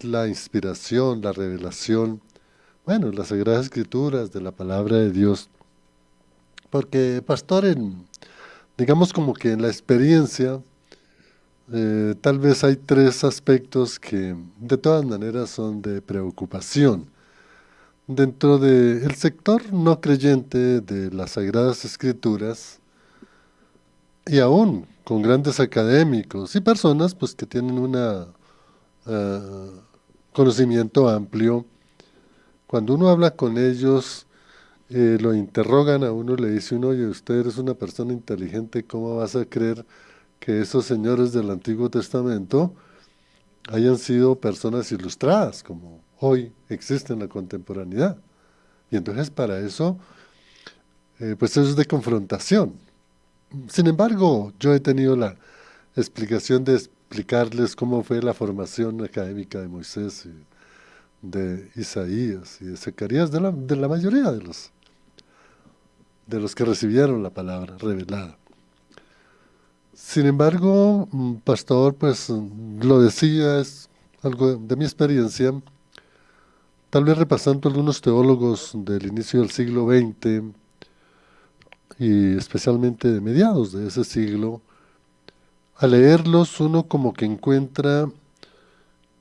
la inspiración, la revelación, bueno, las Sagradas Escrituras de la palabra de Dios. Porque, pastor, digamos como que en la experiencia, tal vez hay tres aspectos que de todas maneras son de preocupación. Dentro del sector no creyente de las Sagradas Escrituras, y aún con grandes académicos y personas pues que tienen un conocimiento amplio, cuando uno habla con ellos, lo interrogan a uno, le dice uno, oye, usted es una persona inteligente, ¿cómo vas a creer que esos señores del Antiguo Testamento hayan sido personas ilustradas, como hoy existe en la contemporaneidad? Y entonces para eso, pues eso es de confrontación. Sin embargo, yo he tenido la explicación de explicarles cómo fue la formación académica de Moisés, y de Isaías y de Zacarías, de la mayoría de los que recibieron la palabra revelada. Sin embargo, pastor, pues lo decía, es algo de mi experiencia, tal vez repasando algunos teólogos del inicio del siglo XX y especialmente de mediados de ese siglo, al leerlos uno como que encuentra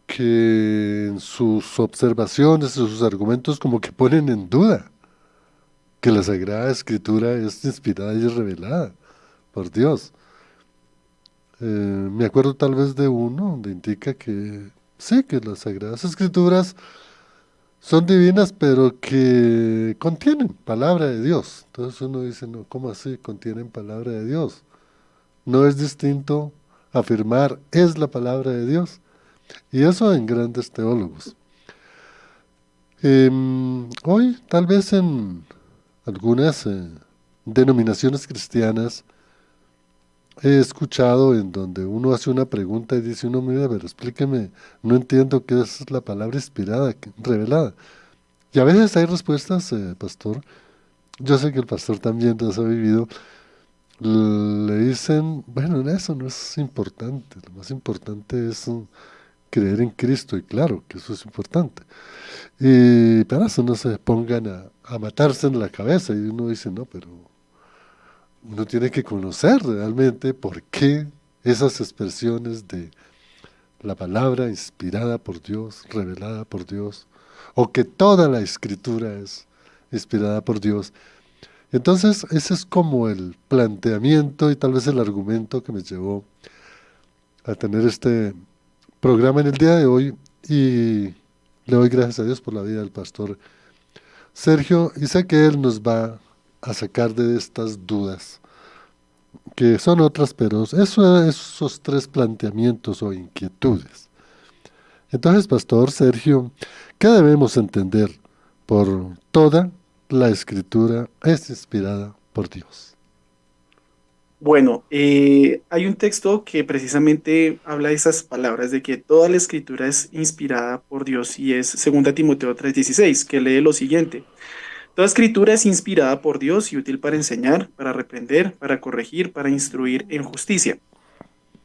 que en sus observaciones, en sus argumentos como que ponen en duda que la Sagrada Escritura es inspirada y revelada por Dios. Me acuerdo tal vez de uno donde indica que sí, que las Sagradas Escrituras son divinas, pero que contienen palabra de Dios. Entonces uno dice, no, ¿cómo así? Contienen palabra de Dios. No es distinto afirmar es la palabra de Dios. Y eso en grandes teólogos. Hoy, tal vez en algunas denominaciones cristianas, he escuchado en donde uno hace una pregunta y dice uno, mira, pero explíqueme, no entiendo qué es la palabra inspirada, revelada. Y a veces hay respuestas, pastor. Yo sé que el pastor también las ha vivido. Le dicen, bueno, eso no es importante. Lo más importante es creer en Cristo, y claro que eso es importante. Y para eso no se pongan a matarse en la cabeza. Y uno dice, no, pero uno tiene que conocer realmente por qué esas expresiones de la palabra inspirada por Dios, revelada por Dios, o que toda la escritura es inspirada por Dios. Entonces, ese es como el planteamiento y tal vez el argumento que me llevó a tener este programa en el día de hoy, y le doy gracias a Dios por la vida del pastor Sergio, y sé que él nos va a sacar de estas dudas, que son otras, pero esos tres planteamientos o inquietudes. Entonces, pastor Sergio, ¿qué debemos entender por toda la escritura es inspirada por Dios? Bueno, hay un texto que precisamente habla de esas palabras, de que toda la escritura es inspirada por Dios y es 2 Timoteo 3:16, que lee lo siguiente. Toda escritura es inspirada por Dios y útil para enseñar, para reprender, para corregir, para instruir en justicia.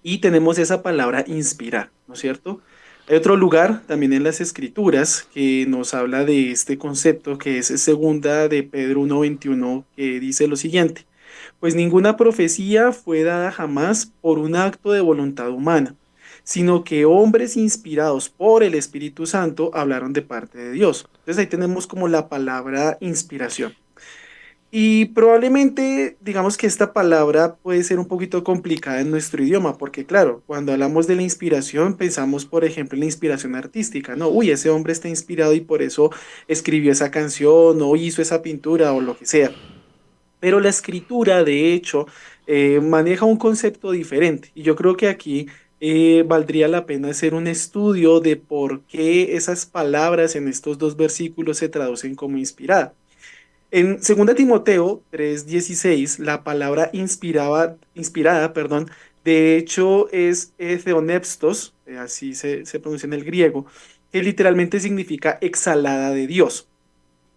Y tenemos esa palabra inspirar, ¿no es cierto? Hay otro lugar también en las escrituras que nos habla de este concepto que es 2 Pedro 1:21, que dice lo siguiente. Pues ninguna profecía fue dada jamás por un acto de voluntad humana, sino que hombres inspirados por el Espíritu Santo hablaron de parte de Dios. Entonces ahí tenemos como la palabra inspiración. Y probablemente digamos que esta palabra puede ser un poquito complicada en nuestro idioma, porque claro, cuando hablamos de la inspiración, pensamos, por ejemplo, en la inspiración artística, ¿no? Uy, ese hombre está inspirado y por eso escribió esa canción o hizo esa pintura o lo que sea. Pero la escritura, de hecho, maneja un concepto diferente. Y yo creo que aquí valdría la pena hacer un estudio de por qué esas palabras en estos dos versículos se traducen como inspirada. En 2 Timoteo 3:16, la palabra inspirada, perdón, de hecho es theonepstos, así se pronuncia en el griego, que literalmente significa exhalada de Dios.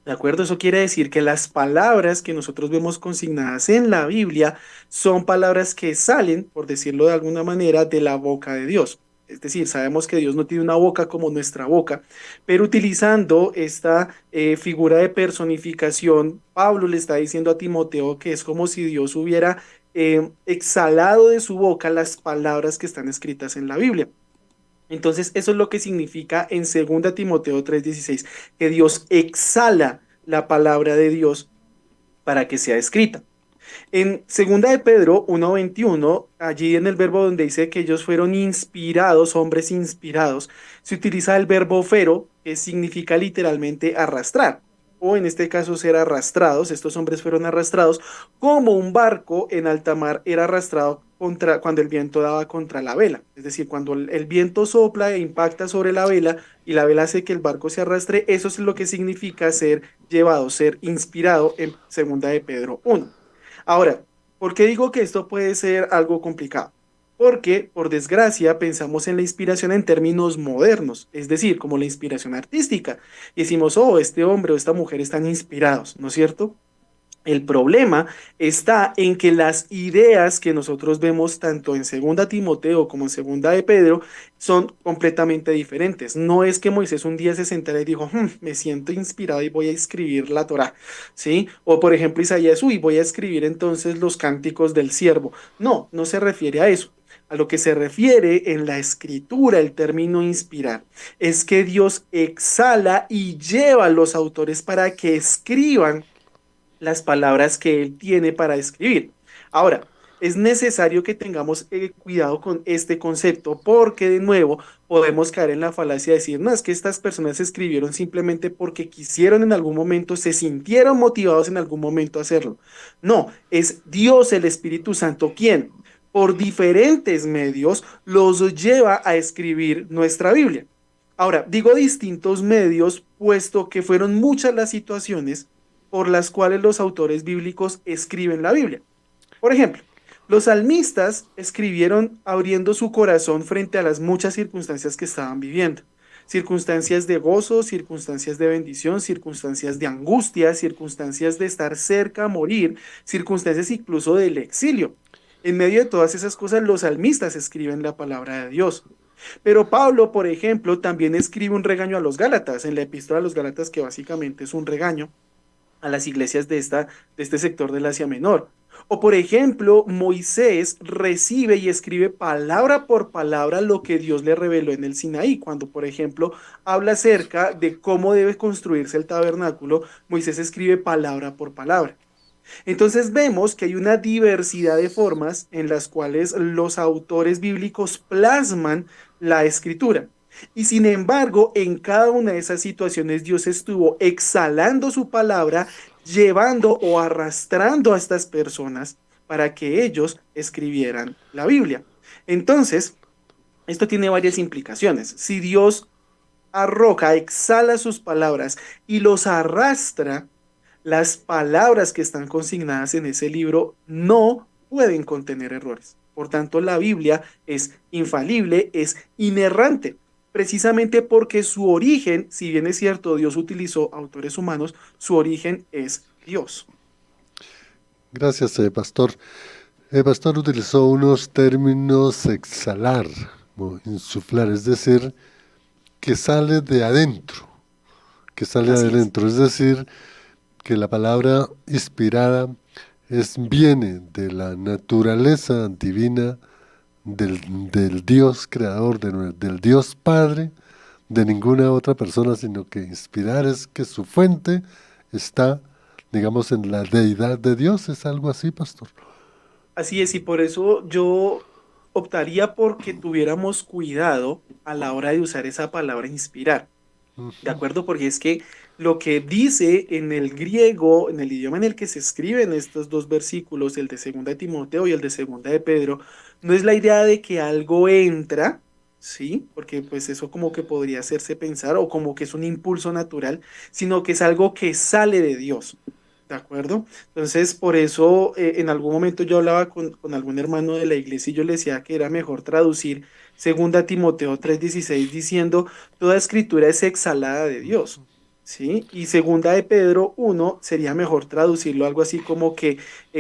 ¿De acuerdo? Eso quiere decir que las palabras que nosotros vemos consignadas en la Biblia son palabras que salen, por decirlo de alguna manera, de la boca de Dios. Es decir, sabemos que Dios no tiene una boca como nuestra boca, pero utilizando esta figura de personificación, Pablo le está diciendo a Timoteo que es como si Dios hubiera exhalado de su boca las palabras que están escritas en la Biblia. Entonces, eso es lo que significa en 2 Timoteo 3:16, que Dios exhala la palabra de Dios para que sea escrita. En 2 de Pedro 1:21, allí en el verbo donde dice que ellos fueron inspirados, hombres inspirados, se utiliza el verbo fero, que significa literalmente arrastrar, o en este caso ser arrastrados. Estos hombres fueron arrastrados como un barco en alta mar era arrastrado cuando el viento daba contra la vela. Es decir, cuando el viento sopla e impacta sobre la vela y la vela hace que el barco se arrastre, eso es lo que significa ser llevado, ser inspirado en 2 de Pedro 1. Ahora, ¿por qué digo que esto puede ser algo complicado? Porque, por desgracia, pensamos en la inspiración en términos modernos, es decir, como la inspiración artística. Y decimos, oh, este hombre o esta mujer están inspirados, ¿no es cierto? El problema está en que las ideas que nosotros vemos tanto en 2 Timoteo como en 2 de Pedro son completamente diferentes. No es que Moisés un día se sentara y dijo, me siento inspirado y voy a escribir la Torá, ¿sí? O por ejemplo Isaías, uy, voy a escribir entonces los cánticos del siervo. No, no se refiere a eso. A lo que se refiere en la escritura, el término inspirar, es que Dios exhala y lleva a los autores para que escriban las palabras que él tiene para escribir. Ahora, es necesario que tengamos cuidado con este concepto porque de nuevo podemos caer en la falacia de decir, no, es que estas personas escribieron simplemente porque quisieron en algún momento, se sintieron motivados en algún momento a hacerlo. No, es Dios el Espíritu Santo quien por diferentes medios los lleva a escribir nuestra Biblia. Ahora, digo distintos medios, puesto que fueron muchas las situaciones por las cuales los autores bíblicos escriben la Biblia. Por ejemplo, los salmistas escribieron abriendo su corazón frente a las muchas circunstancias que estaban viviendo. Circunstancias de gozo, circunstancias de bendición, circunstancias de angustia, circunstancias de estar cerca a morir, circunstancias incluso del exilio. En medio de todas esas cosas, los salmistas escriben la palabra de Dios. Pero Pablo, por ejemplo, también escribe un regaño a los Gálatas, en la epístola a los Gálatas, que básicamente es un regaño a las iglesias de este sector del Asia Menor. O por ejemplo, Moisés recibe y escribe palabra por palabra lo que Dios le reveló en el Sinaí. Cuando, por ejemplo, habla acerca de cómo debe construirse el tabernáculo, Moisés escribe palabra por palabra. Entonces vemos que hay una diversidad de formas en las cuales los autores bíblicos plasman la escritura. Y sin embargo, en cada una de esas situaciones Dios estuvo exhalando su palabra, llevando o arrastrando a estas personas para que ellos escribieran la Biblia. Entonces, esto tiene varias implicaciones. Si Dios arroja, exhala sus palabras y los arrastra, las palabras que están consignadas en ese libro no pueden contener errores. Por tanto, la Biblia es infalible, es inerrante, precisamente porque su origen, si bien es cierto, Dios utilizó autores humanos, su origen es Dios. Gracias, pastor. El pastor utilizó unos términos exhalar o insuflar, es decir, que sale de adentro, que sale de Así es. adentro, es decir, que la palabra inspirada viene de la naturaleza divina del Dios creador, del Dios Padre, de ninguna otra persona, sino que inspirar es que su fuente está, digamos, en la deidad de Dios, es algo así, pastor. Así es, y por eso yo optaría por que tuviéramos cuidado a la hora de usar esa palabra inspirar. ¿De Ujú. acuerdo? Porque es que lo que dice en el griego, en el idioma en el que se escriben estos dos versículos, el de 2 de Timoteo y el de 2 de Pedro, no es la idea de que algo entra, ¿sí? Porque pues eso como que podría hacerse pensar o como que es un impulso natural, sino que es algo que sale de Dios. ¿De acuerdo? Entonces, por eso en algún momento yo hablaba con algún hermano de la iglesia y yo le decía que era mejor traducir 2 Timoteo 3:16 diciendo toda escritura es exhalada de Dios, ¿sí? Y 2 de Pedro 1 sería mejor traducirlo algo así como que,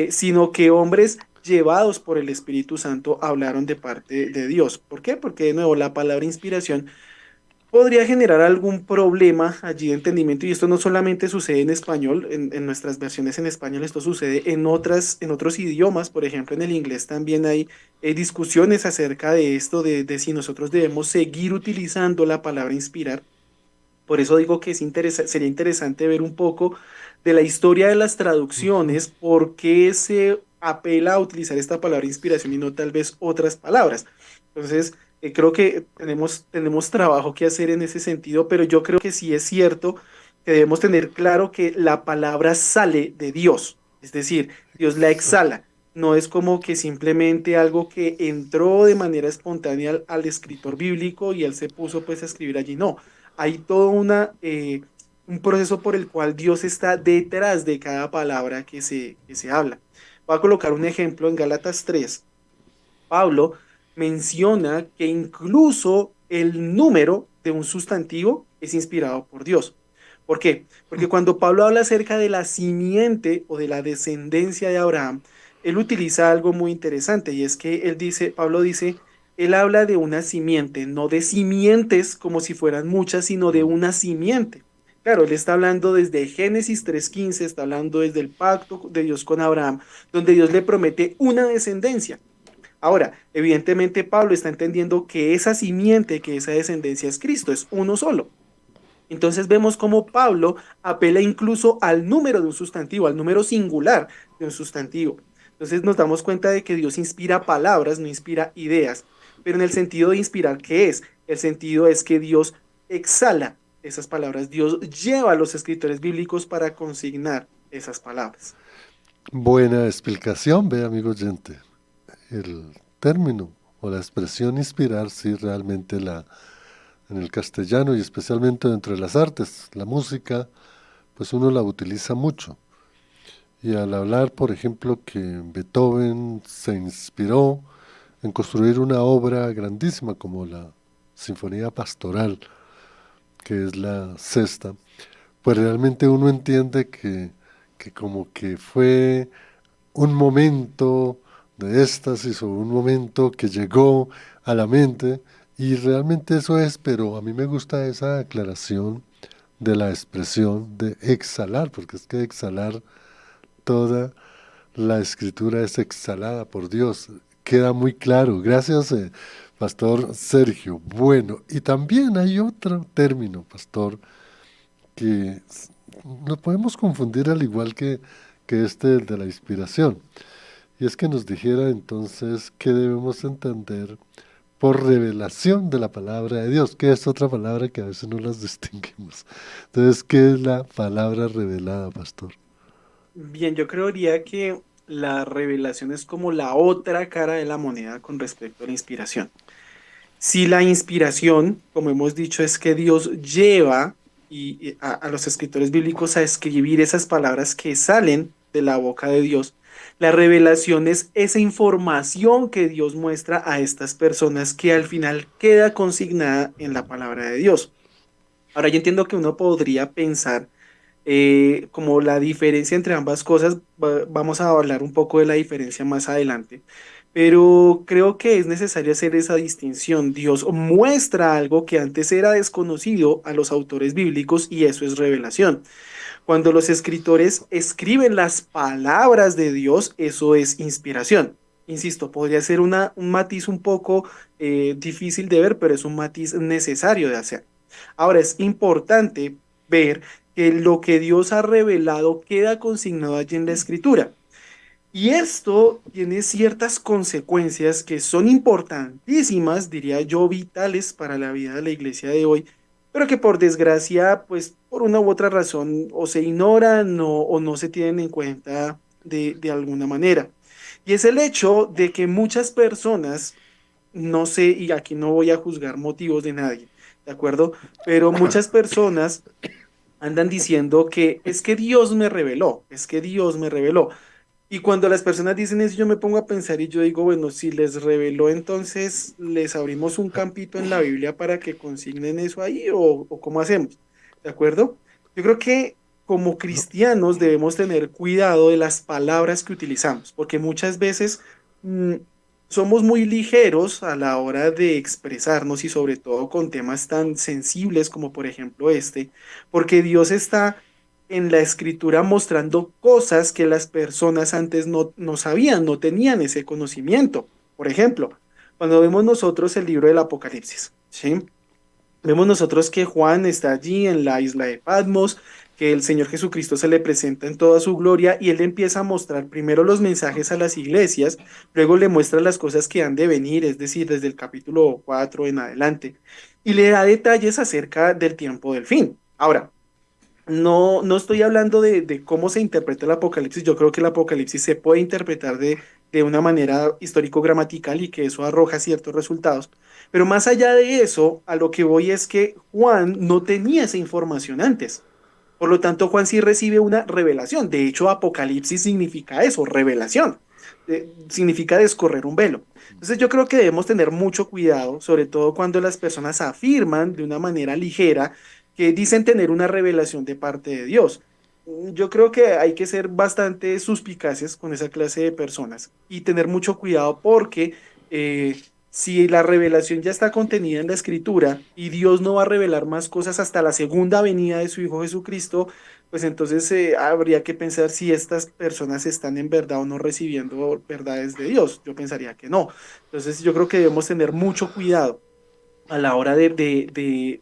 sino que hombres llevados por el Espíritu Santo, hablaron de parte de Dios. ¿Por qué? Porque de nuevo la palabra inspiración podría generar algún problema allí de entendimiento y esto no solamente sucede en español, en nuestras versiones en español, esto sucede en otros idiomas, por ejemplo en el inglés también hay discusiones acerca de esto, de si nosotros debemos seguir utilizando la palabra inspirar. Por eso digo que sería interesante ver un poco de la historia de las Ujú. traducciones, por qué se apela a utilizar esta palabra inspiración y no tal vez otras palabras. Entonces, creo que tenemos trabajo que hacer en ese sentido, pero yo creo que sí es cierto que debemos tener claro que la palabra sale de Dios, es decir, Dios la Exacto. exhala. No es como que simplemente algo que entró de manera espontánea al escritor bíblico y él se puso pues a escribir allí. No, hay todo un proceso por el cual Dios está detrás de cada palabra que se habla. Voy a colocar un ejemplo en Gálatas 3. Pablo menciona que incluso el número de un sustantivo es inspirado por Dios. ¿Por qué? Porque cuando Pablo habla acerca de la simiente o de la descendencia de Abraham, él utiliza algo muy interesante y es que Pablo dice, él habla de una simiente, no de simientes como si fueran muchas, sino de Mm. una simiente. Claro, él está hablando desde Génesis 3:15, está hablando desde el pacto de Dios con Abraham, donde Dios le promete una descendencia. Ahora, evidentemente Pablo está entendiendo que esa simiente, que esa descendencia es Cristo, es uno solo. Entonces vemos cómo Pablo apela incluso al número de un sustantivo, al número singular de un sustantivo. Entonces nos damos cuenta de que Dios inspira palabras, no inspira ideas. Pero en el sentido de inspirar, ¿qué es? El sentido es que Dios exhala esas palabras. Dios lleva a los escritores bíblicos para consignar esas palabras. Buena explicación, ve amigo oyente. El término o la expresión inspirar, sí, realmente en el castellano y especialmente dentro de las artes, la música, pues uno la utiliza mucho. Y al hablar, por ejemplo, que Beethoven se inspiró en construir una obra grandísima como la Sinfonía Pastoral, que es la sexta, pues realmente uno entiende que como que fue un momento de éxtasis o un momento que llegó a la mente y realmente eso es, pero a mí me gusta esa aclaración de la expresión de exhalar, porque es que exhalar, toda la escritura es exhalada por Dios. Queda muy claro. Gracias, Pastor Sergio. Bueno, y también hay otro término, Pastor, que lo podemos confundir al igual que este de la inspiración. Y es que nos dijera entonces qué debemos entender por revelación de la palabra de Dios, que es otra palabra que a veces no las distinguimos. Entonces, ¿qué es la palabra revelada, pastor? Bien, yo creería que la revelación es como la otra cara de la moneda con respecto a la inspiración. Si la inspiración, como hemos dicho, es que Dios lleva a los escritores bíblicos a escribir esas palabras que salen de la boca de Dios, la revelación es esa información que Dios muestra a estas personas que al final queda consignada en la palabra de Dios. Ahora yo entiendo que uno podría pensar como la diferencia entre ambas cosas, vamos a hablar un poco de la diferencia más adelante, pero creo que es necesario hacer esa distinción. Dios muestra algo que antes era desconocido a los autores bíblicos y eso es revelación. Cuando los escritores escriben las palabras de Dios, eso es inspiración. Insisto, podría ser un matiz un poco difícil de ver, pero es un matiz necesario de hacer. Ahora, es importante ver que lo que Dios ha revelado queda consignado allí en la escritura. Y esto tiene ciertas consecuencias que son importantísimas, diría yo, vitales para la vida de la iglesia de hoy, pero que por desgracia, pues por una u otra razón, o se ignoran o no se tienen en cuenta de alguna manera. Y es el hecho de que muchas personas, no sé, y aquí no voy a juzgar motivos de nadie, ¿de acuerdo? Pero muchas personas andan diciendo que es que Dios me reveló, es que Dios me reveló. Y cuando las personas dicen eso, yo me pongo a pensar y yo digo, bueno, si les reveló, entonces les abrimos un campito en la Biblia para que consignen eso ahí o cómo hacemos, ¿de acuerdo? Yo creo que como cristianos debemos tener cuidado de las palabras que utilizamos, porque muchas veces mm, somos muy ligeros a la hora de expresarnos y sobre todo con temas tan sensibles como por ejemplo este, porque Dios está en la escritura mostrando cosas que las personas antes no sabían, no tenían ese conocimiento. Por ejemplo, cuando vemos nosotros el libro del Apocalipsis, ¿sí? Vemos nosotros que Juan está allí en la isla de Patmos, que el Señor Jesucristo se le presenta en toda su gloria y él empieza a mostrar primero los mensajes a las iglesias, luego le muestra las cosas que han de venir, es decir, desde el capítulo 4 en adelante, y le da detalles acerca del tiempo del fin. Ahora, no estoy hablando de cómo se interpreta el Apocalipsis. Yo creo que el Apocalipsis se puede interpretar de una manera histórico-gramatical y que eso arroja ciertos resultados. Pero más allá de eso, a lo que voy es que Juan no tenía esa información antes. Por lo tanto, Juan sí recibe una revelación. De hecho, Apocalipsis significa eso, revelación. Significa descorrer un velo. Entonces yo creo que debemos tener mucho cuidado, sobre todo cuando las personas afirman de una manera ligera que dicen tener una revelación de parte de Dios. Yo creo que hay que ser bastante suspicaces con esa clase de personas y tener mucho cuidado porque eh, si la revelación ya está contenida en la escritura y Dios no va a revelar más cosas hasta la segunda venida de su Hijo Jesucristo, pues entonces habría que pensar si estas personas están en verdad o no recibiendo verdades de Dios. Yo pensaría que no. Entonces yo creo que debemos tener mucho cuidado a la hora de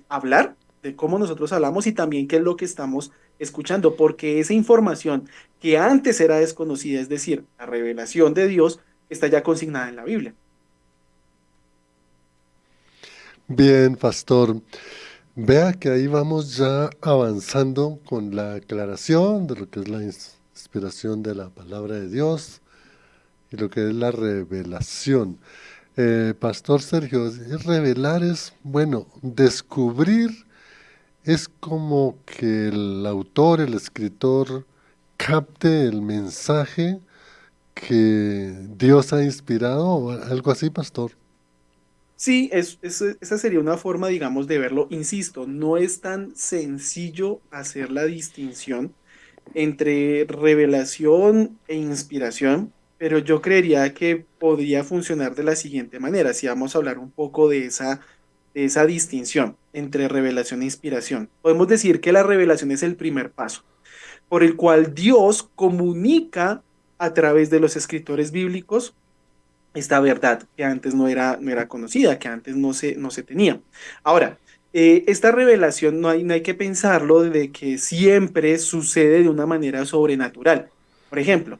hablar, de cómo nosotros hablamos y también qué es lo que estamos escuchando, porque esa información que antes era desconocida, es decir, la revelación de Dios, está ya consignada en la Biblia. Bien, pastor. Vea que ahí vamos ya avanzando con la aclaración de lo que es la inspiración de la palabra de Dios y lo que es la revelación. Pastor Sergio, revelar es, bueno, descubrir es como que el autor, el escritor, capte el mensaje que Dios ha inspirado o algo así, pastor. Sí, esa sería una forma, digamos, de verlo. Insisto, no es tan sencillo hacer la distinción entre revelación e inspiración, pero yo creería que podría funcionar de la siguiente manera, si vamos a hablar un poco de esa distinción entre revelación e inspiración. Podemos decir que la revelación es el primer paso, por el cual Dios comunica a través de los escritores bíblicos esta verdad que antes no era conocida, que antes no se tenía. Ahora, esta revelación no hay que pensarlo de que siempre sucede de una manera sobrenatural. Por ejemplo,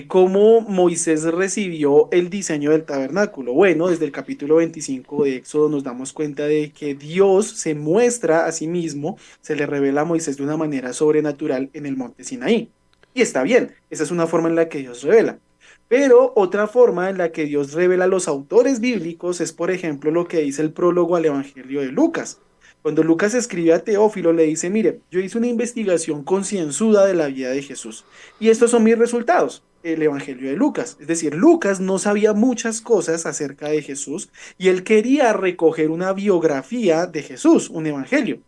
¿cómo Moisés recibió el diseño del tabernáculo? Bueno, desde el capítulo 25 de Éxodo nos damos cuenta de que Dios se muestra a sí mismo, se le revela a Moisés de una manera sobrenatural en el monte Sinaí. Y está bien, esa es una forma en la que Dios revela. Pero otra forma en la que Dios revela a los autores bíblicos es, por ejemplo, lo que dice el prólogo al Evangelio de Lucas. Cuando Lucas escribe a Teófilo, le dice, mire, yo hice una investigación concienzuda de la vida de Jesús y estos son mis resultados. El Evangelio de Lucas. Es decir, Lucas no sabía muchas cosas acerca de Jesús y él quería recoger una biografía de Jesús, un evangelio.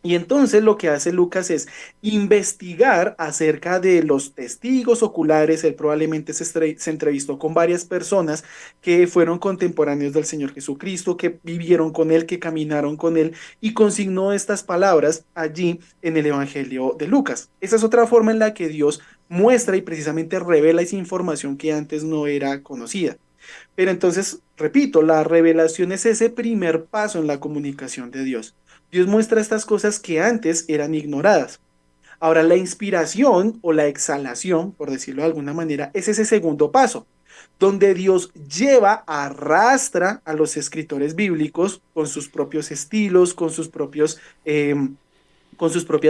Y entonces lo que hace Lucas es investigar acerca de los testigos oculares. Él probablemente se entrevistó con varias personas que fueron contemporáneos del Señor Jesucristo, que vivieron con él, que caminaron con él y consignó estas palabras allí en el Evangelio de Lucas. Esa es otra forma en la que Dios muestra y precisamente revela esa información que antes no era conocida. Pero entonces, repito, la revelación es ese primer paso en la comunicación de Dios. Dios muestra estas cosas que antes eran ignoradas. Ahora, la inspiración o la exhalación, por decirlo de alguna manera, es ese segundo paso, donde Dios lleva, arrastra a los escritores bíblicos con sus propios estilos, con sus propias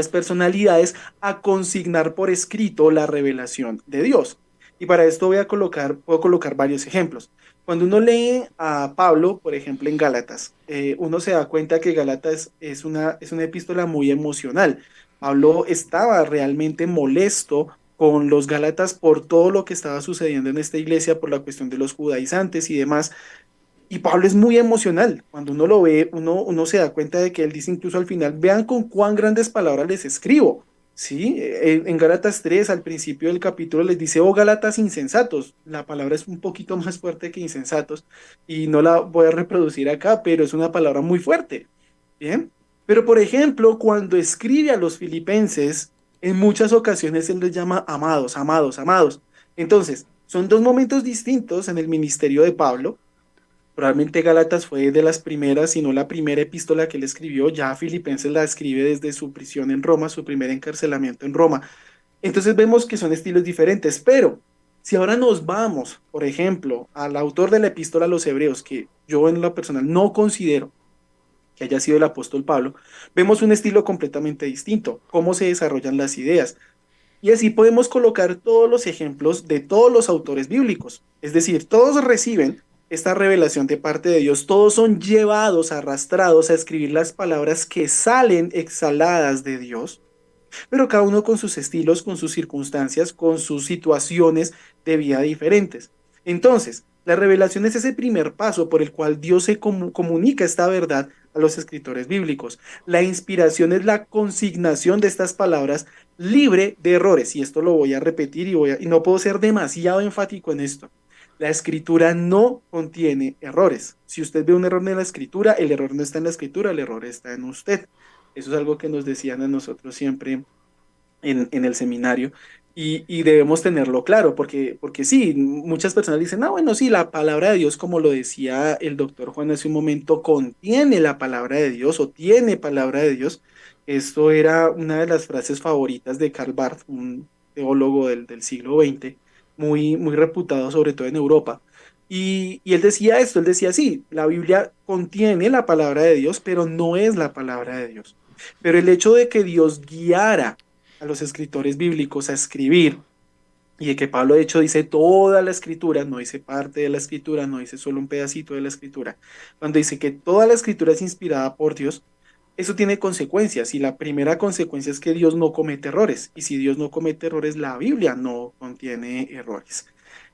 personalidades, a consignar por escrito la revelación de Dios. Y para esto puedo colocar varios ejemplos. Cuando uno lee a Pablo, por ejemplo, en Gálatas, uno se da cuenta que Gálatas es una epístola muy emocional. Pablo estaba realmente molesto con los Gálatas por todo lo que estaba sucediendo en esta iglesia, por la cuestión de los judaizantes y demás. Y Pablo es muy emocional. Cuando uno lo ve, uno se da cuenta de que él dice incluso al final, vean con cuán grandes palabras les escribo. ¿sí? En Gálatas 3, al principio del capítulo, les dice, oh Gálatas insensatos. La palabra es un poquito más fuerte que insensatos y no la voy a reproducir acá, pero es una palabra muy fuerte, ¿bien? Pero, por ejemplo, cuando escribe a los filipenses, en muchas ocasiones él les llama amados, amados, amados. Entonces, son dos momentos distintos en el ministerio de Pablo. Probablemente Gálatas fue de las primeras, si no la primera epístola que él escribió. Ya Filipenses la escribe desde su prisión en Roma, su primer encarcelamiento en Roma. Entonces vemos que son estilos diferentes, pero si ahora nos vamos, por ejemplo, al autor de la epístola a los Hebreos, que yo en lo personal no considero que haya sido el apóstol Pablo, vemos un estilo completamente distinto, cómo se desarrollan las ideas. Y así podemos colocar todos los ejemplos de todos los autores bíblicos. Es decir, todos reciben esta revelación de parte de Dios, todos son llevados, arrastrados a escribir las palabras que salen exhaladas de Dios, pero cada uno con sus estilos, con sus circunstancias, con sus situaciones de vida diferentes. Entonces, la revelación es ese primer paso por el cual Dios se comunica esta verdad a los escritores bíblicos. La inspiración es la consignación de estas palabras libre de errores, y esto lo voy a repetir y no puedo ser demasiado enfático en esto. La escritura no contiene errores. Si usted ve un error en la escritura, el error no está en la escritura, el error está en usted. Eso es algo que nos decían a nosotros siempre en el seminario y debemos tenerlo claro, porque sí, muchas personas dicen, ah, bueno, sí, la palabra de Dios, como lo decía el doctor Juan hace un momento, contiene la palabra de Dios o tiene palabra de Dios. Esto era una de las frases favoritas de Karl Barth, un teólogo del siglo XX, muy, muy reputado, sobre todo en Europa. Y él decía esto, él decía, sí, la Biblia contiene la palabra de Dios, pero no es la palabra de Dios. Pero el hecho de que Dios guiara a los escritores bíblicos a escribir, y de que Pablo de hecho dice toda la escritura, no dice parte de la escritura, no dice solo un pedacito de la escritura, cuando dice que toda la escritura es inspirada por Dios, eso tiene consecuencias, y la primera consecuencia es que Dios no comete errores, y si Dios no comete errores, la Biblia no contiene errores.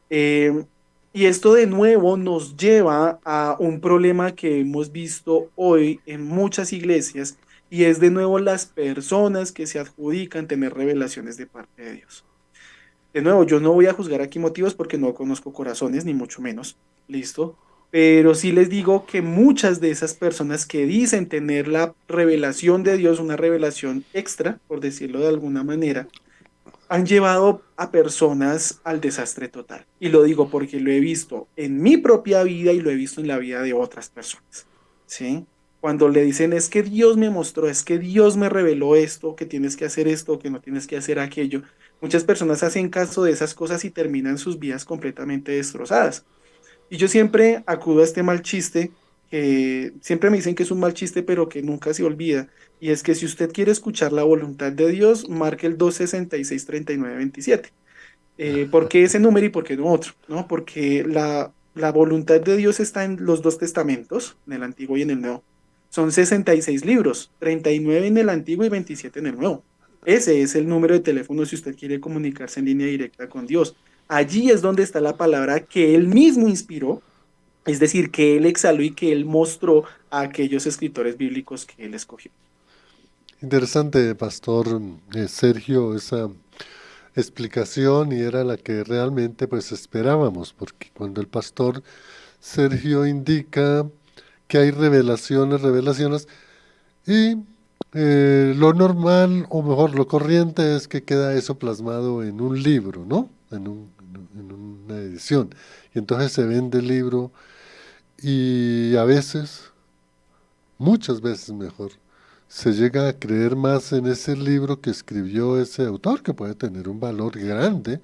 Eh, y esto de nuevo nos lleva a un problema que hemos visto hoy en muchas iglesias, y es de nuevo las personas que se adjudican tener revelaciones de parte de Dios. De nuevo, yo no voy a juzgar aquí motivos porque no conozco corazones, ni mucho menos, listo. Pero sí les digo que muchas de esas personas que dicen tener la revelación de Dios, una revelación extra, por decirlo de alguna manera, han llevado a personas al desastre total. Y lo digo porque lo he visto en mi propia vida y lo he visto en la vida de otras personas. ¿Sí? Cuando le dicen es que Dios me mostró, es que Dios me reveló esto, que tienes que hacer esto, que no tienes que hacer aquello. Muchas personas hacen caso de esas cosas y terminan sus vidas completamente destrozadas. Y yo siempre acudo a este mal chiste, que siempre me dicen que es un mal chiste, pero que nunca se olvida. Y es que si usted quiere escuchar la voluntad de Dios, marque el 266-39-27. ¿Por qué ese número y por qué no otro? ¿No? Porque la voluntad de Dios está en los dos testamentos, en el Antiguo y en el Nuevo. Son 66 libros, 39 en el Antiguo y 27 en el Nuevo. Ese es el número de teléfono si usted quiere comunicarse en línea directa con Dios. Allí es donde está la palabra que él mismo inspiró, es decir, que él exhaló y que él mostró a aquellos escritores bíblicos que él escogió. Interesante, Pastor Sergio, esa explicación y era la que realmente pues esperábamos, porque cuando el Pastor Sergio indica que hay revelaciones, revelaciones, y lo normal, o mejor, lo corriente es que queda eso plasmado en un libro, ¿no? En una edición. Y entonces se vende el libro y a veces, muchas veces mejor, se llega a creer más en ese libro que escribió ese autor, que puede tener un valor grande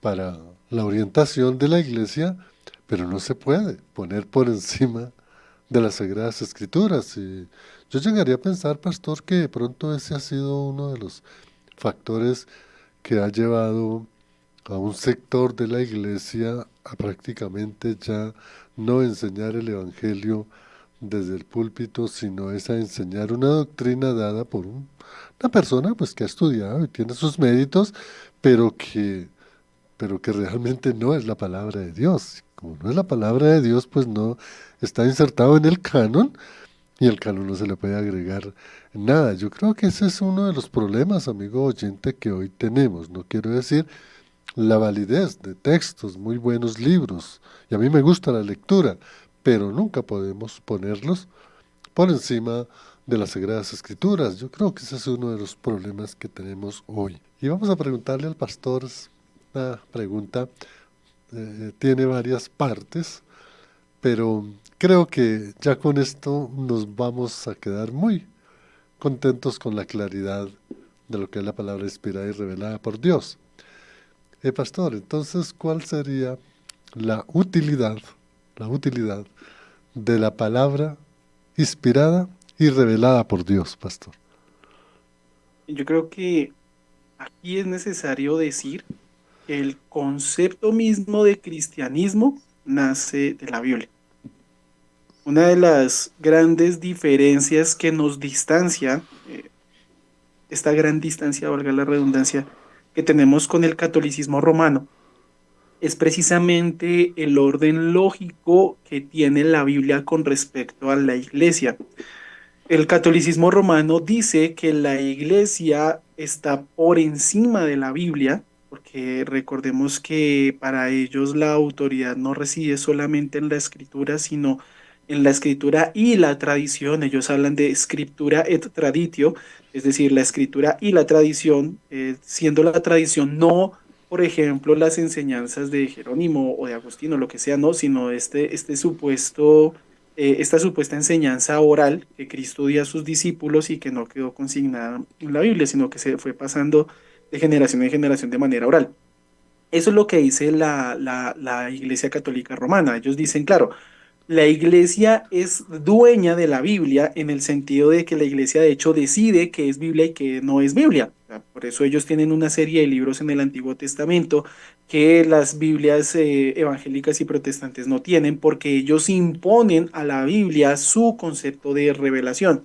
para la orientación de la iglesia, pero no se puede poner por encima de las Sagradas Escrituras. Y yo llegaría a pensar, pastor, que de pronto ese ha sido uno de los factores que ha llevado a un sector de la iglesia a prácticamente ya no enseñar el Evangelio desde el púlpito, sino es a enseñar una doctrina dada por una persona pues que ha estudiado y tiene sus méritos, pero que, pero que realmente no es la palabra de Dios. Como no es la palabra de Dios, pues no está insertado en el canon y al canon no se le puede agregar nada. Yo creo que ese es uno de los problemas, amigo oyente, que hoy tenemos. No quiero decir la validez de textos, muy buenos libros, y a mí me gusta la lectura, pero nunca podemos ponerlos por encima de las Sagradas Escrituras. Yo creo que ese es uno de los problemas que tenemos hoy. Y vamos a preguntarle al pastor una pregunta, tiene varias partes, pero creo que ya con esto nos vamos a quedar muy contentos con la claridad de lo que es la palabra inspirada y revelada por Dios. Pastor, entonces, ¿cuál sería la utilidad, la utilidad de la palabra inspirada y revelada por Dios, pastor? Yo creo que aquí es necesario decir que el concepto mismo de cristianismo nace de la Biblia. Una de las grandes diferencias que nos distancia, esta gran distancia, valga la redundancia, que tenemos con el catolicismo romano, es precisamente el orden lógico que tiene la Biblia con respecto a la iglesia. El catolicismo romano dice que la iglesia está por encima de la Biblia, porque recordemos que para ellos la autoridad no reside solamente en la escritura, sino en la escritura y la tradición. Ellos hablan de scriptura et traditio, es decir, la escritura y la tradición, siendo la tradición no, por ejemplo, las enseñanzas de Jerónimo o de Agustino, lo que sea, no, sino este supuesto esta supuesta enseñanza oral que Cristo dio a sus discípulos y que no quedó consignada en la Biblia, sino que se fue pasando de generación en generación de manera oral. Eso es lo que dice la Iglesia Católica Romana. Ellos dicen, claro, la iglesia es dueña de la Biblia en el sentido de que la iglesia de hecho decide qué es Biblia y qué no es Biblia. O sea, por eso ellos tienen una serie de libros en el Antiguo Testamento que las Biblias evangélicas y protestantes no tienen porque ellos imponen a la Biblia su concepto de revelación.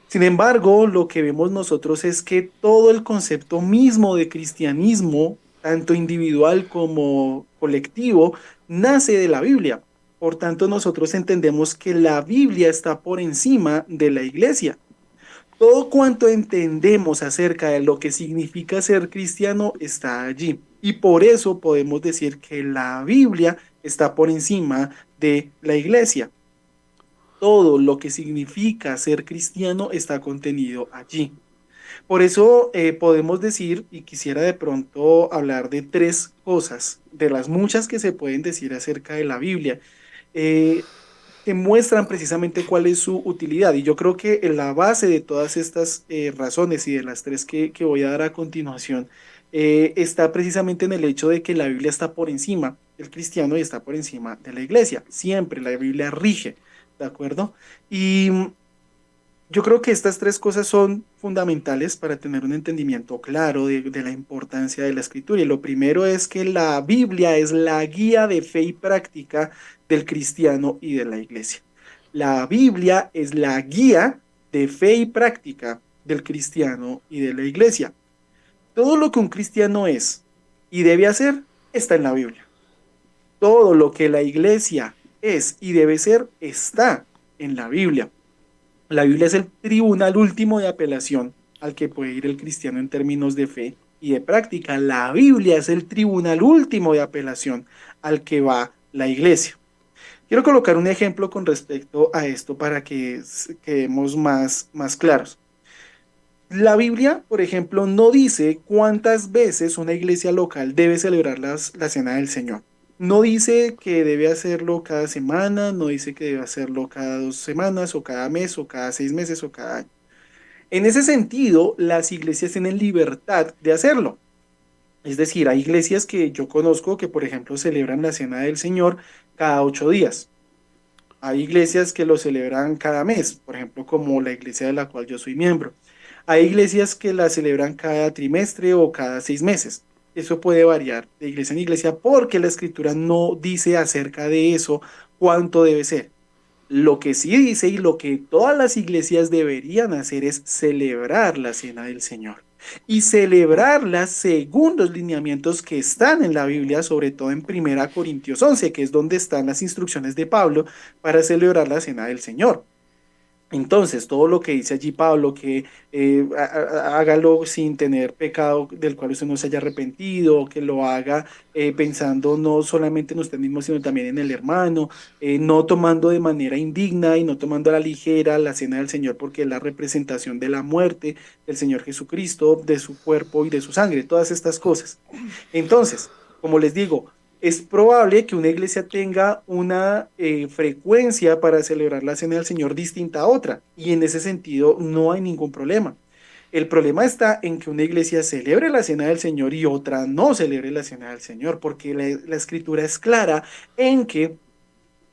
Sin embargo, lo que vemos nosotros es que todo el concepto mismo de cristianismo, tanto individual como colectivo, nace de la Biblia. Por tanto, nosotros entendemos que la Biblia está por encima de la iglesia. Todo cuanto entendemos acerca de lo que significa ser cristiano está allí. Y por eso podemos decir que la Biblia está por encima de la iglesia. Todo lo que significa ser cristiano está contenido allí. Por eso podemos decir, y quisiera de pronto hablar de tres cosas, de las muchas que se pueden decir acerca de la Biblia, eh, que muestran precisamente cuál es su utilidad. Y yo creo que en la base de todas estas razones y de las tres que voy a dar a continuación, está precisamente en el hecho de que la Biblia está por encima del cristiano y está por encima de la iglesia. Siempre la Biblia rige, ¿de acuerdo? Y yo creo que estas tres cosas son fundamentales para tener un entendimiento claro de la importancia de la escritura. Y lo primero es que la Biblia es la guía de fe y práctica del cristiano y de la iglesia. La Biblia es la guía de fe y práctica del cristiano y de la iglesia. Todo lo que un cristiano es y debe hacer está en la Biblia. Todo lo que la iglesia es y debe ser está en la Biblia. La Biblia es el tribunal último de apelación al que puede ir el cristiano en términos de fe y de práctica. La Biblia es el tribunal último de apelación al que va la iglesia. Quiero colocar un ejemplo con respecto a esto para que quedemos más claros. La Biblia, por ejemplo, no dice cuántas veces una iglesia local debe celebrar la Cena del Señor. No dice que debe hacerlo cada semana, no dice que debe hacerlo cada 2 semanas o cada mes o cada 6 meses o cada año. En ese sentido, las iglesias tienen libertad de hacerlo. Es decir, hay iglesias que yo conozco que, por ejemplo, celebran la Cena del Señor cada 8 días. Hay iglesias que lo celebran cada mes, por ejemplo, como la iglesia de la cual yo soy miembro. Hay iglesias que la celebran cada trimestre o cada 6 meses. Eso puede variar de iglesia en iglesia porque la escritura no dice acerca de eso cuánto debe ser. Lo que sí dice y lo que todas las iglesias deberían hacer es celebrar la cena del Señor y celebrarla según los lineamientos que están en la Biblia, sobre todo en 1 Corintios 11, que es donde están las instrucciones de Pablo para celebrar la cena del Señor. Entonces, todo lo que dice allí Pablo, que hágalo sin tener pecado del cual usted no se haya arrepentido, que lo haga pensando no solamente en usted mismo, sino también en el hermano, no tomando de manera indigna y no tomando a la ligera la cena del Señor, porque es la representación de la muerte del Señor Jesucristo, de su cuerpo y de su sangre, todas estas cosas. Entonces, como les digo, es probable que una iglesia tenga una frecuencia para celebrar la cena del Señor distinta a otra, y en ese sentido no hay ningún problema. El problema está en que una iglesia celebre la cena del Señor y otra no celebre la cena del Señor, porque la escritura es clara en que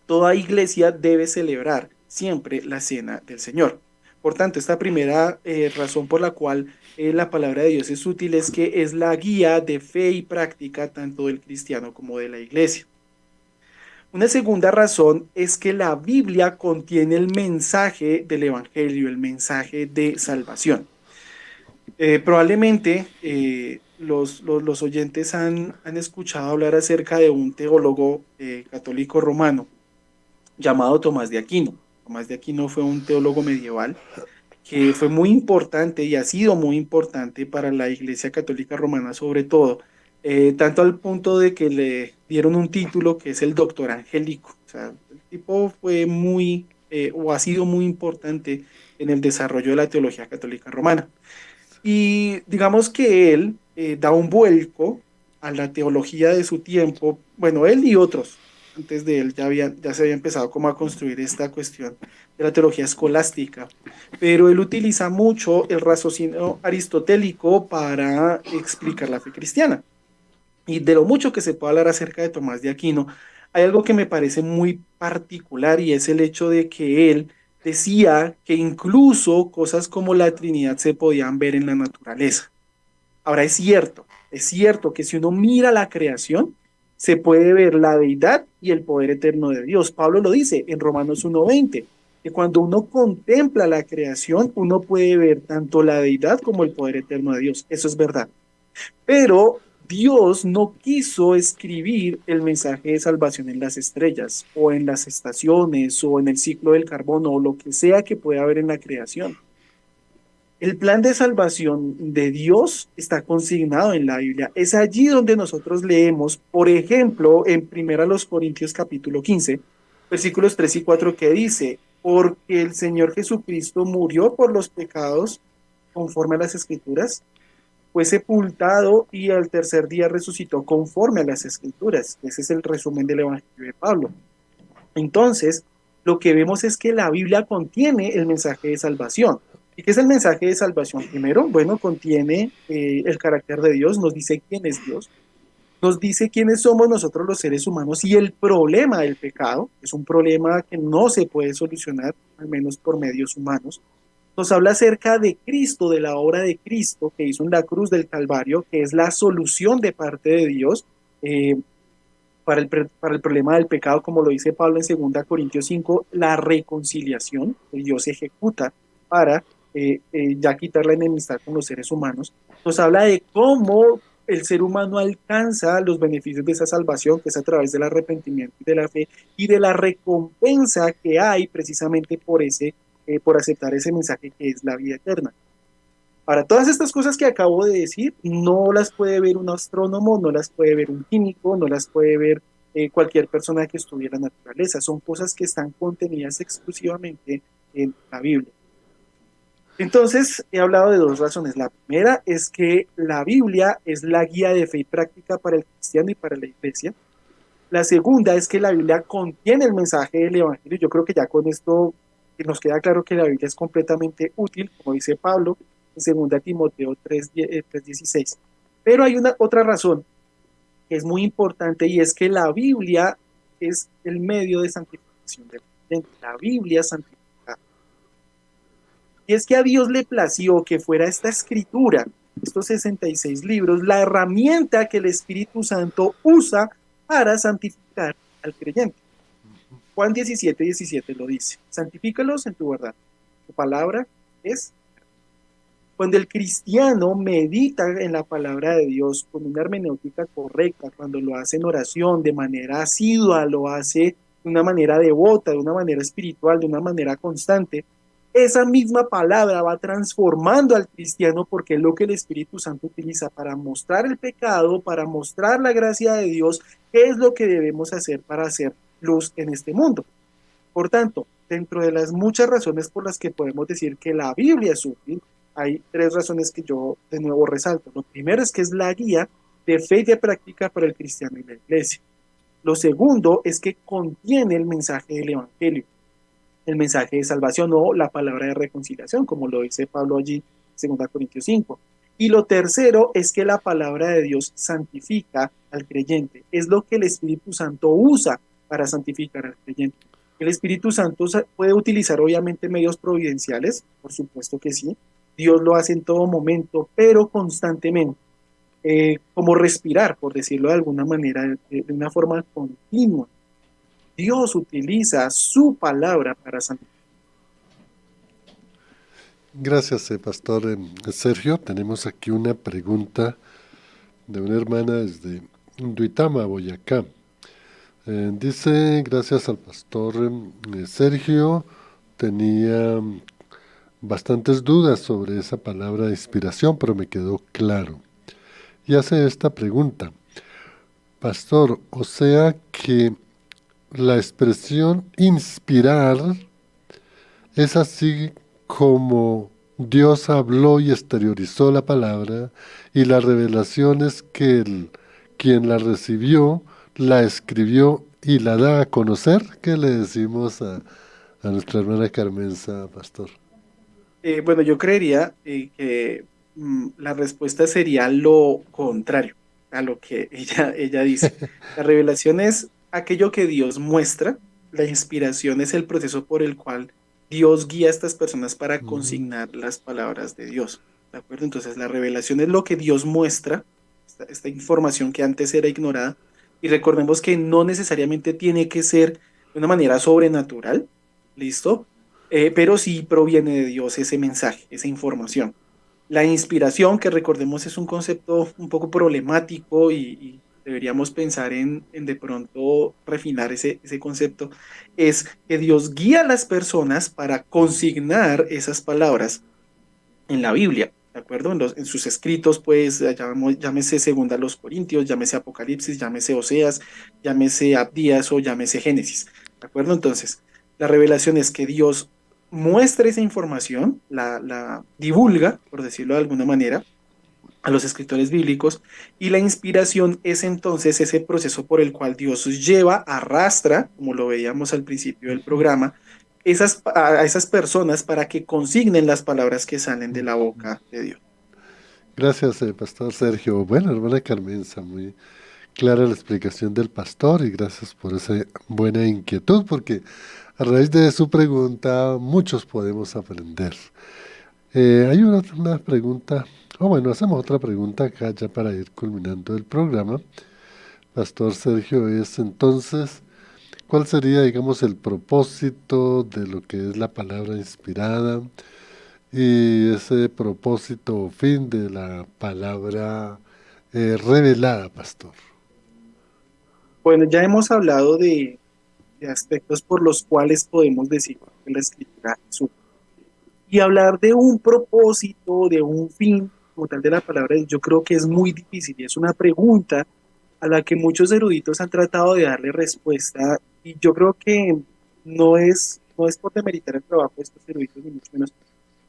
toda iglesia debe celebrar siempre la cena del Señor. Por tanto, esta primera razón por la cual la palabra de Dios es útil es que es la guía de fe y práctica tanto del cristiano como de la iglesia. Una segunda razón es que la Biblia contiene el mensaje del Evangelio, el mensaje de salvación. Probablemente los oyentes han escuchado hablar acerca de un teólogo católico romano llamado Tomás de Aquino. Tomás de Aquino fue un teólogo medieval que fue muy importante y ha sido muy importante para la Iglesia Católica Romana, sobre todo, tanto al punto de que le dieron un título que es el Doctor Angélico. O sea, el tipo fue muy, o ha sido muy importante en el desarrollo de la teología católica romana. Y digamos que él da un vuelco a la teología de su tiempo, bueno, él y otros antes de él ya se había empezado como a construir esta cuestión de la teología escolástica, pero él utiliza mucho el raciocinio aristotélico para explicar la fe cristiana. Y de lo mucho que se puede hablar acerca de Tomás de Aquino, hay algo que me parece muy particular y es el hecho de que él decía que incluso cosas como la Trinidad se podían ver en la naturaleza. Ahora es cierto que si uno mira la creación, se puede ver la deidad y el poder eterno de Dios. Pablo lo dice en Romanos 1:20, que cuando uno contempla la creación, uno puede ver tanto la deidad como el poder eterno de Dios. Eso es verdad. Pero Dios no quiso escribir el mensaje de salvación en las estrellas o en las estaciones o en el ciclo del carbono o lo que sea que pueda haber en la creación. El plan de salvación de Dios está consignado en la Biblia. Es allí donde nosotros leemos, por ejemplo, en 1 Corintios capítulo 15, versículos 3 y 4, que dice, porque el Señor Jesucristo murió por los pecados conforme a las Escrituras, fue sepultado y al tercer día resucitó conforme a las Escrituras. Ese es el resumen del Evangelio de Pablo. Entonces, lo que vemos es que la Biblia contiene el mensaje de salvación. ¿Y qué es el mensaje de salvación? Primero, bueno, contiene el carácter de Dios, nos dice quién es Dios, nos dice quiénes somos nosotros los seres humanos y el problema del pecado, es un problema que no se puede solucionar, al menos por medios humanos. Nos habla acerca de Cristo, de la obra de Cristo que hizo en la cruz del Calvario, que es la solución de parte de Dios para el problema del pecado, como lo dice Pablo en 2 Corintios 5, la reconciliación que Dios ejecuta para ya quitar la enemistad con los seres humanos. Nos habla de cómo el ser humano alcanza los beneficios de esa salvación, que es a través del arrepentimiento y de la fe, y de la recompensa que hay precisamente por aceptar ese mensaje que es la vida eterna. Ahora, todas estas cosas que acabo de decir no las puede ver un astrónomo, no las puede ver un químico, no las puede ver cualquier persona que estudie la naturaleza. Son cosas que están contenidas exclusivamente en la Biblia. Entonces, he hablado de dos razones. La primera es que la Biblia es la guía de fe y práctica para el cristiano y para la iglesia. La segunda es que la Biblia contiene el mensaje del Evangelio. Yo creo que ya con esto nos queda claro que la Biblia es completamente útil, como dice Pablo en 2 Timoteo 3:16. Pero hay una otra razón que es muy importante y es que la Biblia es el medio de santificación del creyente. La Biblia santifica. Y es que a Dios le plació que fuera esta escritura, estos 66 libros, la herramienta que el Espíritu Santo usa para santificar al creyente. Juan 17:17 lo dice, santifícalos en tu verdad. Tu palabra es. Cuando el cristiano medita en la palabra de Dios con una hermenéutica correcta, cuando lo hace en oración de manera asidua, lo hace de una manera devota, de una manera espiritual, de una manera constante, esa misma palabra va transformando al cristiano porque es lo que el Espíritu Santo utiliza para mostrar el pecado, para mostrar la gracia de Dios, qué es lo que debemos hacer para hacer luz en este mundo. Por tanto, dentro de las muchas razones por las que podemos decir que la Biblia es útil, hay tres razones que yo de nuevo resalto. Lo primero es que es la guía de fe y de práctica para el cristiano y la iglesia. Lo segundo es que contiene el mensaje del Evangelio, el mensaje de salvación o la palabra de reconciliación, como lo dice Pablo allí, 2 Corintios 5. Y lo tercero es que la palabra de Dios santifica al creyente. Es lo que el Espíritu Santo usa para santificar al creyente. El Espíritu Santo puede utilizar obviamente medios providenciales, por supuesto que sí. Dios lo hace en todo momento, pero constantemente. Como respirar, por decirlo de alguna manera, de una forma continua. Dios utiliza su palabra para santificar. Gracias, Pastor Sergio. Tenemos aquí una pregunta de una hermana desde Duitama, Boyacá. Dice, gracias al Pastor Sergio, tenía bastantes dudas sobre esa palabra de inspiración, pero me quedó claro. Y hace esta pregunta, Pastor, o sea que la expresión inspirar es así como Dios habló y exteriorizó la palabra, y la revelación es que quien la recibió, la escribió y la da a conocer. ¿Qué le decimos a nuestra hermana Carmenza, Pastor? Bueno, yo creería que la respuesta sería lo contrario a lo que ella dice. La revelación es aquello que Dios muestra, la inspiración es el proceso por el cual Dios guía a estas personas para Mm. consignar las palabras de Dios. ¿De acuerdo? Entonces, la revelación es lo que Dios muestra, esta información que antes era ignorada, y recordemos que no necesariamente tiene que ser de una manera sobrenatural, ¿listo? Pero sí proviene de Dios ese mensaje, esa información. La inspiración, que recordemos es un concepto un poco problemático y deberíamos pensar en de pronto refinar ese concepto, es que Dios guía a las personas para consignar esas palabras en la Biblia, ¿de acuerdo? En sus escritos, pues, llámese Segunda a los Corintios, llámese Apocalipsis, llámese Oseas, llámese Abdías o llámese Génesis, ¿de acuerdo? Entonces, la revelación es que Dios muestra esa información, la divulga, por decirlo de alguna manera, a los escritores bíblicos, y la inspiración es entonces ese proceso por el cual Dios lleva, arrastra, como lo veíamos al principio del programa, a esas personas para que consignen las palabras que salen de la boca de Dios. Gracias, Pastor Sergio. Bueno, hermana Carmenza, muy clara la explicación del pastor y gracias por esa buena inquietud, porque a raíz de su pregunta muchos podemos aprender. Hay una pregunta, o bueno, hacemos otra pregunta acá ya para ir culminando el programa. Pastor Sergio, es entonces, ¿cuál sería, digamos, el propósito de lo que es la palabra inspirada y ese propósito o fin de la palabra revelada, Pastor? Bueno, ya hemos hablado de aspectos por los cuales podemos decir que la escritura es útil. Y hablar de un propósito, de un fin, como tal de la palabra, yo creo que es muy difícil y es una pregunta a la que muchos eruditos han tratado de darle respuesta y yo creo que no es por demeritar el trabajo de estos eruditos ni mucho menos,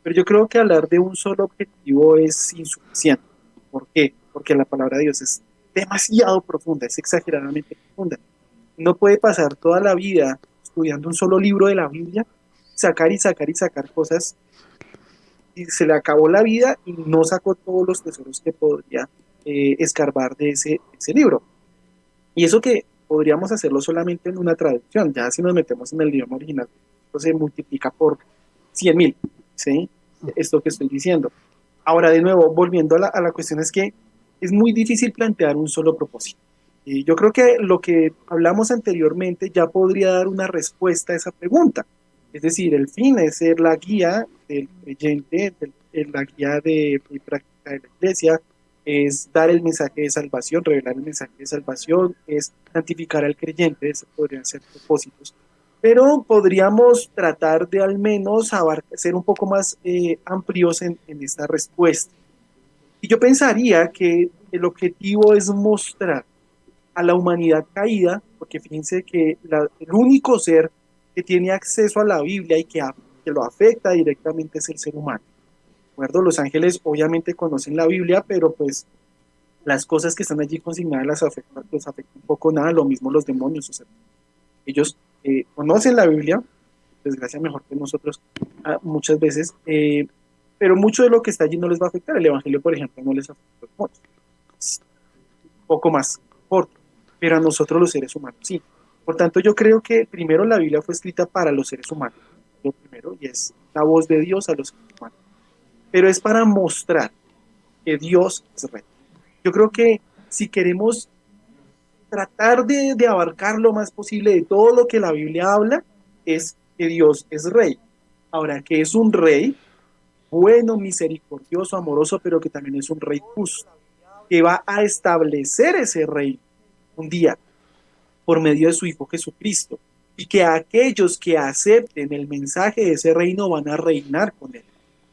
pero yo creo que hablar de un solo objetivo es insuficiente. ¿Por qué? Porque la palabra de Dios es demasiado profunda, es exageradamente profunda. No puede pasar toda la vida estudiando un solo libro de la Biblia, sacar y sacar y sacar cosas y se le acabó la vida y no sacó todos los tesoros que podría escarbar de ese libro. Y eso que podríamos hacerlo solamente en una traducción, ya si nos metemos en el idioma original, pues se multiplica por 100.000, ¿sí? Esto que estoy diciendo. Ahora, de nuevo, volviendo a la cuestión, es que es muy difícil plantear un solo propósito. Y yo creo que lo que hablamos anteriormente ya podría dar una respuesta a esa pregunta. Es decir, el fin es ser la guía del creyente, la guía de práctica de la iglesia, es dar el mensaje de salvación, revelar el mensaje de salvación, es santificar al creyente, esos podrían ser propósitos. pero podríamos tratar de al menos ser un poco más amplios en esta respuesta. Y yo pensaría que el objetivo es mostrar a la humanidad caída, porque fíjense que el único ser que tiene acceso a la Biblia y que lo afecta directamente es el ser humano. ¿De acuerdo? Los ángeles obviamente conocen la Biblia, pero pues las cosas que están allí consignadas los afecta un poco nada, lo mismo los demonios. O sea, ellos conocen la Biblia, desgracia mejor que nosotros muchas veces, pero mucho de lo que está allí no les va a afectar. El Evangelio, por ejemplo, no les afecta a los demonios. Es un poco más corto, pero a nosotros los seres humanos sí. Por tanto, yo creo que primero la Biblia fue escrita para los seres humanos, lo primero, y es la voz de Dios a los seres humanos, pero es para mostrar que Dios es rey. Yo creo que si queremos tratar de abarcar lo más posible de todo lo que la Biblia habla, es que Dios es rey. Ahora, que es un rey bueno, misericordioso, amoroso, pero que también es un rey justo, que va a establecer ese rey un día por medio de su Hijo Jesucristo, y que aquellos que acepten el mensaje de ese reino van a reinar con él.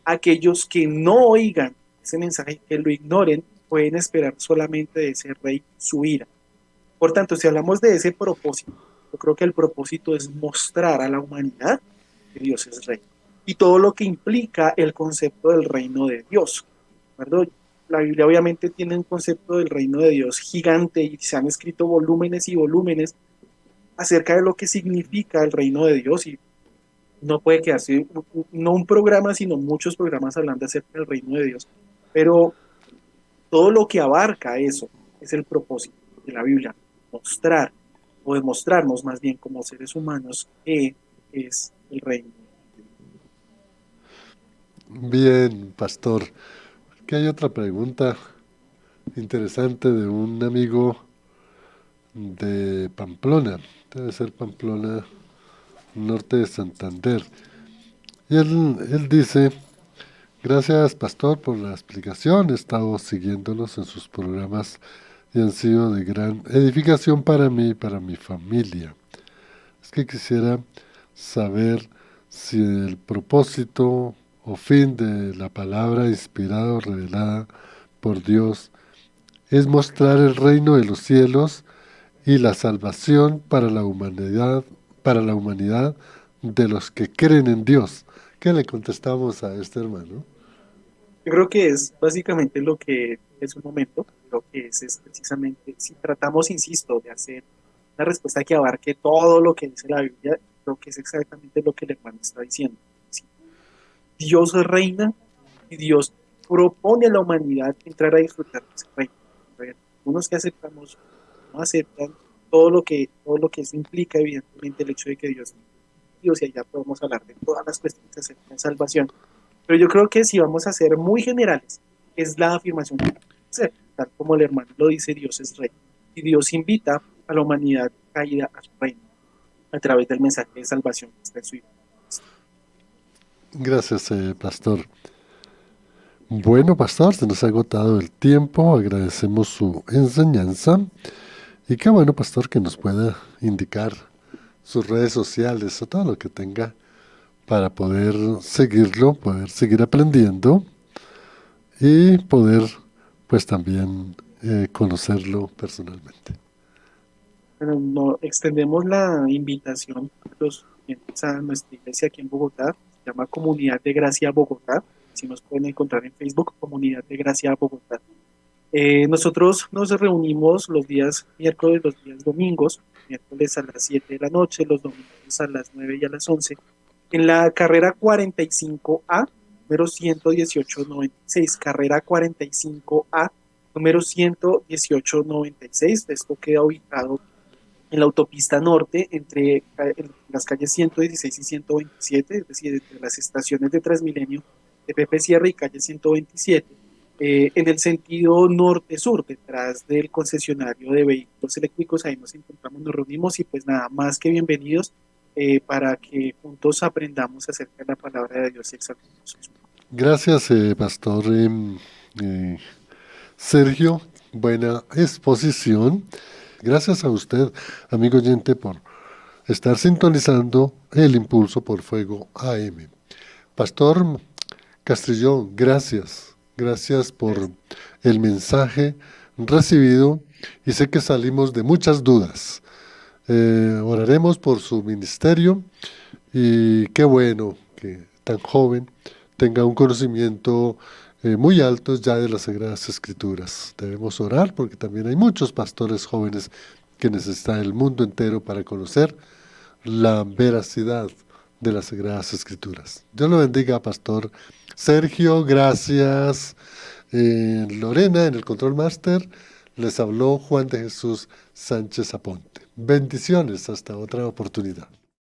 Aquellos que no oigan ese mensaje, que lo ignoren, pueden esperar solamente de ese rey su ira. Por tanto, si hablamos de ese propósito, yo creo que el propósito es mostrar a la humanidad que Dios es rey y todo lo que implica el concepto del reino de Dios. ¿Verdad? La Biblia obviamente tiene un concepto del reino de Dios gigante y se han escrito volúmenes y volúmenes acerca de lo que significa el reino de Dios y no puede quedarse no un programa, sino muchos programas hablando acerca del reino de Dios. Pero todo lo que abarca eso es el propósito de la Biblia, mostrar o demostrarnos más bien como seres humanos que es el reino. Bien, pastor. Aquí hay otra pregunta interesante de un amigo de Pamplona. Debe ser Pamplona, norte de Santander. Y él dice, gracias, pastor, por la explicación. He estado siguiéndolos en sus programas y han sido de gran edificación para mí y para mi familia. Es que quisiera saber si el propósito o fin de la palabra inspirada o revelada por Dios es mostrar el reino de los cielos y la salvación para la humanidad de los que creen en Dios. ¿Qué le contestamos a este hermano? Yo creo que es básicamente lo que es un momento, lo que es precisamente, si tratamos, insisto, de hacer una respuesta que abarque todo lo que dice la Biblia, creo que es exactamente lo que el hermano está diciendo. Sí, Dios reina y Dios propone a la humanidad entrar a disfrutar de ese reino. A ver, unos que aceptamos, no aceptan todo lo que eso implica, evidentemente, el hecho de que Dios es Dios, y allá podemos hablar de todas las cuestiones acerca de salvación. Pero yo creo que si vamos a ser muy generales, es la afirmación que vamos a hacer, tal como el hermano lo dice, Dios es rey. Y Dios invita a la humanidad caída a su reino a través del mensaje de salvación que está en su Hijo. Gracias, pastor. Bueno, pastor, se nos ha agotado el tiempo. Agradecemos su enseñanza. Y qué bueno, pastor, que nos pueda indicar sus redes sociales o todo lo que tenga para poder seguirlo, poder seguir aprendiendo y poder, pues también conocerlo personalmente. Bueno, no, extendemos la invitación a los clientes a nuestra iglesia aquí en Bogotá, se llama Comunidad de Gracia Bogotá, si nos pueden encontrar en Facebook, Comunidad de Gracia Bogotá. Nosotros nos reunimos los días miércoles, los días domingos, miércoles a las 7 de la noche, los domingos a las 9 y a las 11, en la carrera 45A, número 11896, carrera 45A, número 11896. Esto queda ubicado en la autopista norte entre las calles 116 y 127, es decir, entre las estaciones de Transmilenio de Pepe Sierra y calle 127, en el sentido norte-sur, detrás del concesionario de vehículos eléctricos. Ahí nos encontramos, nos reunimos y pues nada más que bienvenidos para que juntos aprendamos acerca de la palabra de Dios y exaltemos. Gracias, pastor eh, Sergio. Buena exposición. Gracias a usted, amigo oyente, por estar sintonizando el Impulso por Fuego AM. Pastor Castrillón, gracias. Gracias por el mensaje recibido y sé que salimos de muchas dudas. Oraremos por su ministerio y qué bueno que tan joven tenga un conocimiento muy alto ya de las Sagradas Escrituras. Debemos orar porque también hay muchos pastores jóvenes que necesitan el mundo entero para conocer la veracidad de las Sagradas Escrituras. Dios lo bendiga, Pastor Sergio, gracias. Lorena, en el Control Master, les habló Juan de Jesús Sánchez Aponte. Bendiciones, hasta otra oportunidad.